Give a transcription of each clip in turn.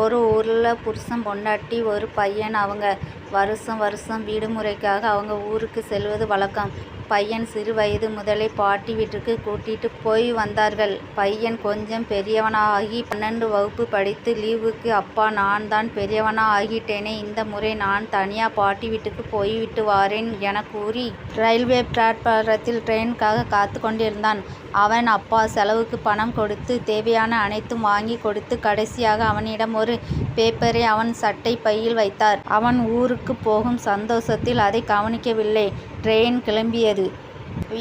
ஒரு ஊரில் புருஷன் பொண்டாட்டி ஒரு பையன். அவங்க வருஷம் வருஷம் விடுமுறைக்காக அவங்க ஊருக்கு செல்வது வழக்கம். பையன் சிறு வயது முதலே பாட்டி வீட்டுக்கு கூட்டிட்டு போய் வந்தார்கள். பையன் கொஞ்சம் பெரியவனாகி 12 வகுப்பு படித்து லீவுக்கு அப்பா நான் தான் பெரியவனா ஆகிட்டேனே, இந்த முறை நான் தனியா பாட்டி வீட்டுக்கு போய்விட்டு வாரேன் என கூறி ரயில்வே பிளாட்பாரத்தில் ட்ரெயினுக்காக காத்து கொண்டிருந்தான். அவன் அப்பா செலவுக்கு பணம் கொடுத்து தேவையான அனைத்தும் வாங்கி கொடுத்து கடைசியாக அவனிடம் ஒரு பேப்பரை அவன் சட்டை பையில் வைத்தார். அவன் ஊருக்கு போகும் சந்தோஷத்தில் அதை கவனிக்கவில்லை. ட்ரெயின் கிளம்பியது.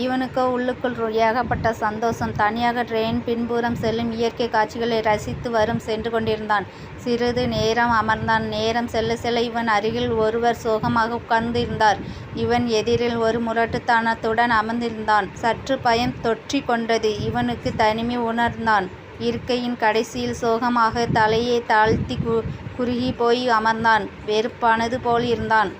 இவனுக்கோ உள்ளுக்குள் ஏகப்பட்ட சந்தோஷம். தனியாக ட்ரெயின் பின்புறம் செல்லும் இயற்கை காட்சிகளை ரசித்து வரும் சென்று கொண்டிருந்தான். சிறிது நேரம் அமர்ந்தான். நேரம் செல்ல செல்ல இவன் அருகில் ஒருவர் சோகமாக உட்கார்ந்து இருந்தார். இவன் எதிரில் ஒரு முரட்டுத்தனத்துடன் அமர்ந்திருந்தான். சற்று பயம் தொற்றிக் கொண்டது. இவனுக்கு தனிமை உணர்ந்தான். இருக்கையின் கடைசியில் சோகமாக தலையை தாழ்த்தி குறுகி போய் அமர்ந்தான். வெறுப்பானது போல் இருந்தான்.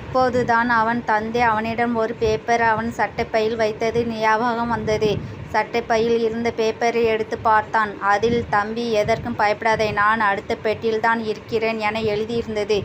அப்போதுதான் அவன் தந்தை அவனிடம் ஒரு பேப்பர் அவன் சட்டைப்பையில் வைத்தது ஞாபகம் வந்தது. சட்டைப்பையில் இருந்த பேப்பரை எடுத்து பார்த்தான். அதில் தம்பி எதற்கும் பயப்படாதே, நான் அடுத்த பெட்டியில்தான் இருக்கிறேன் என எழுதியிருந்தது.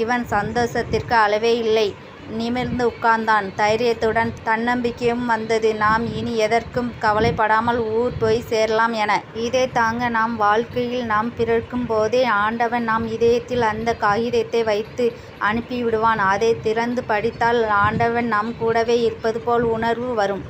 இவன் சந்தோஷத்திற்கு அளவே இல்லை. நிமிர்ந்து உட்கார்ந்தான். தைரியத்துடன் தன்னம்பிக்கையும் வந்தது. நாம் இனி எதற்கும் கவலைப்படாமல் ஊர் போய் சேரலாம் என. இதை தாங்க நாம் வாழ்க்கையில் நாம் பிறக்கும் போதே ஆண்டவன் நாம் இதயத்தில் அந்த காகிதத்தை வைத்து அனுப்பிவிடுவான். அதை திறந்து படித்தால் ஆண்டவன் நம் கூடவே இருப்பது போல் உணர்வு வரும்.